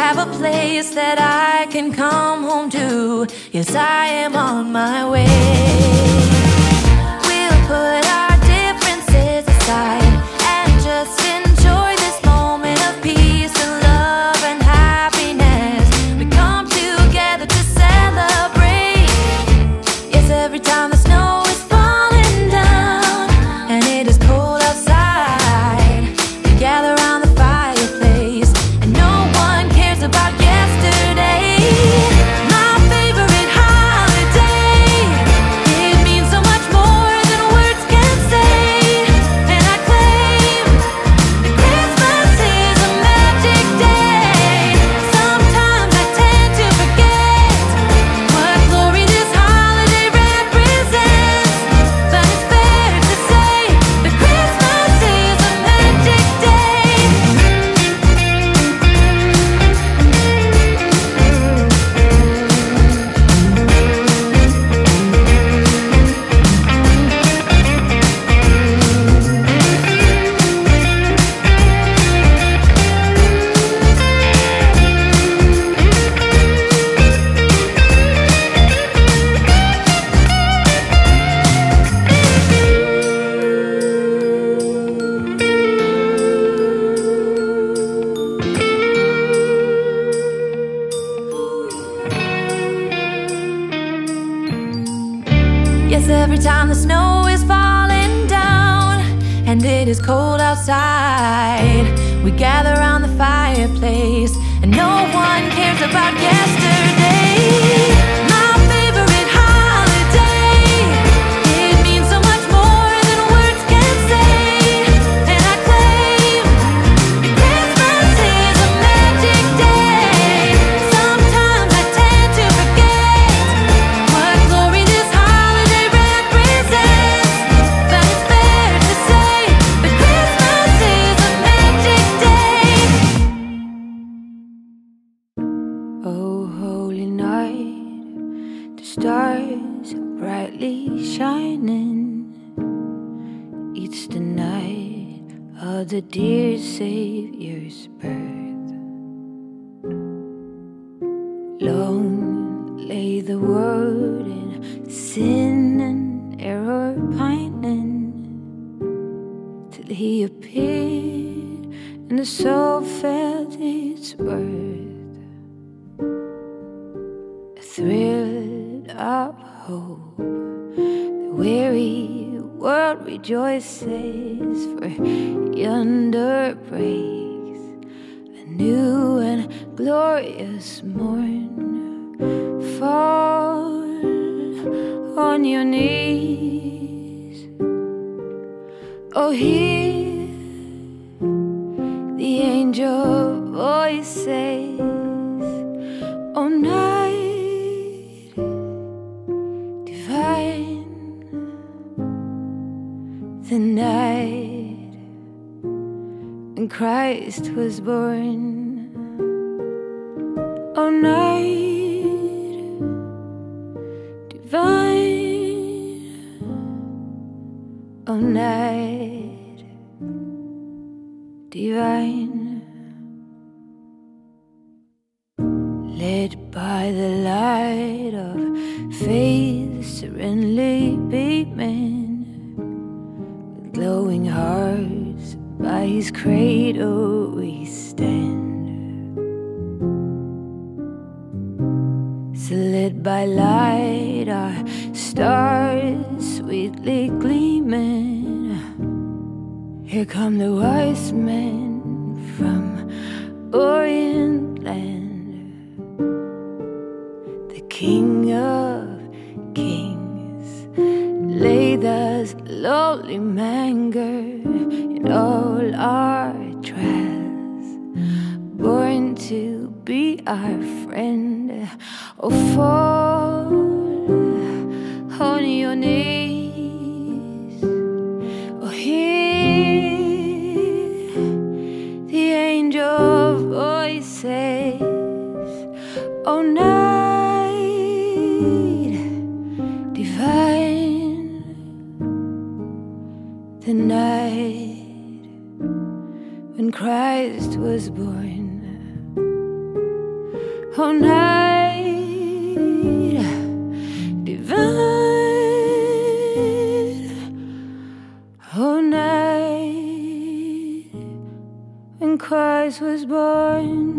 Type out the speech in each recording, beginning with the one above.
have a place that I can come home to. Yes, I am on my way. We'll put our differences aside and just enjoy this moment of peace and love and happiness. We come together to celebrate. Yes, every time the snow is falling down and it is cold outside, we gather around the fireplace and no one cares about yesterday. My favorite holiday, it means so much more than words can say. And I claim that Christmas is a magic day. Sometimes I tend to forget what glory this holiday represents, but it's fair to say that Christmas is a magic day. Yes, every time the snow is falling down and it is cold outside, we gather around the fireplace and no one cares about yesterday. My favorite holiday, it means so much more than words can say. And I claim that Christmas is a magic day. Sometimes I tend to forget what glory this holiday represents, but it's fair to say that Christmas is a magic day. Oh, holy night, the stars are brightly shining. It's the night of the dear Savior's birth. Long lay the world in sin and error pining, till he appeared and the soul felt its worth. A thrill of hope, the weary world rejoices, for yonder breaks a new and glorious morn. Fall on your knees, oh, hear the angel voice says, oh, night divine, the night when Christ was born. Oh, night divine, oh, night divine. Led by the light of faith serenely beaming, with glowing hearts by his cradle we stand. So led by light, our stars sweetly gleaming, here come the wise men from Orient land. The King of Kings laid this lowly manger in all our trials, born to be our friend. Oh, fall on your knees, oh, hear the angel voice says, oh, night divine, the night when Christ was born. oh night divine, oh night when Christ was born.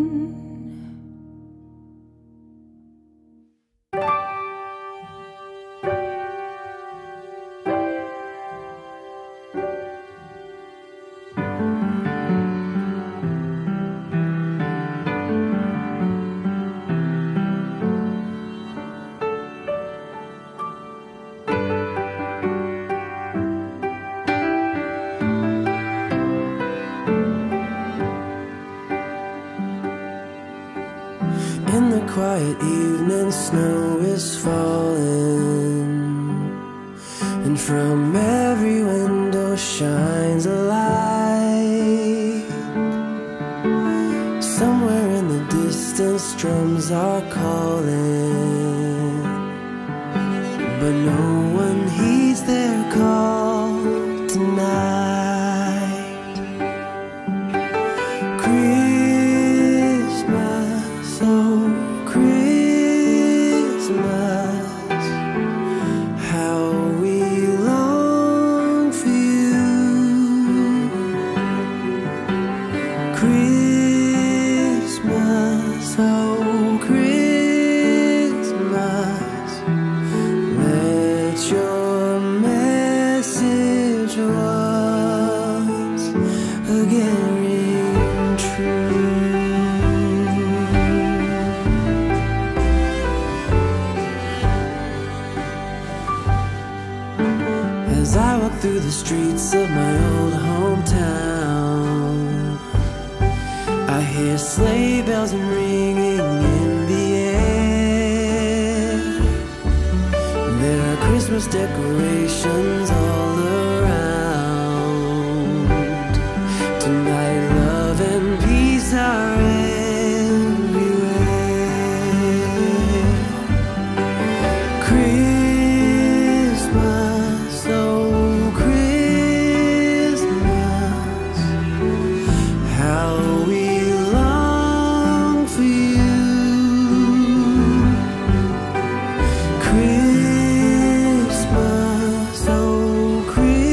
Quiet evening, snow is falling, and from every window shines a light. Somewhere in the distance drums are calling, but no one heeds their call tonight. Christmas, oh Christmas, how we long for you. Christmas, oh Christmas, let your message once again ring true. As I walk through the streets of my old hometown, I hear sleigh bells ringing in the air. There are Christmas decorations all around. Tonight love and peace are everywhere. Christmas, oh Christmas, how we long for you. Christmas, oh Christmas.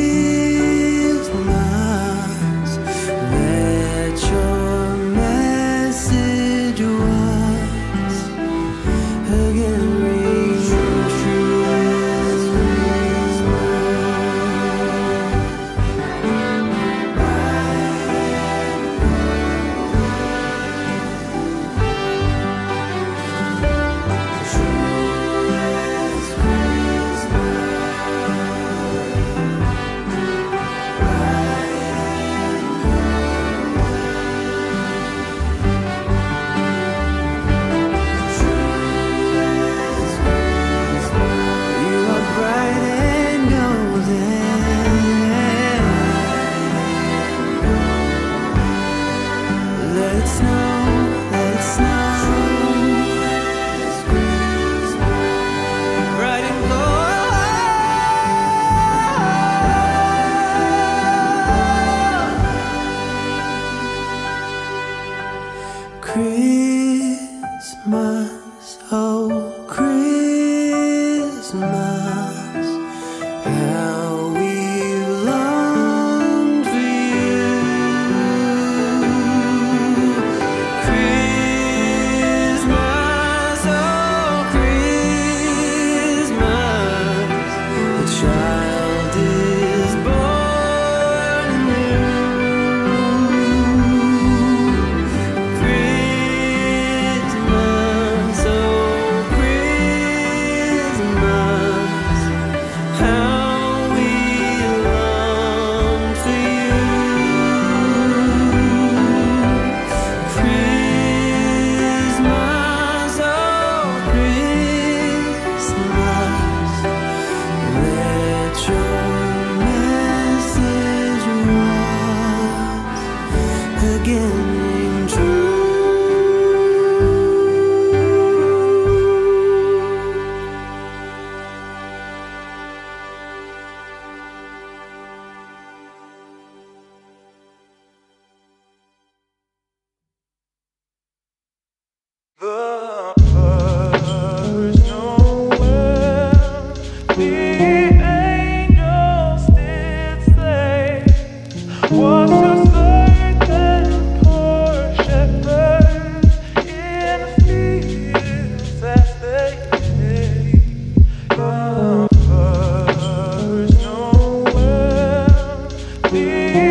me.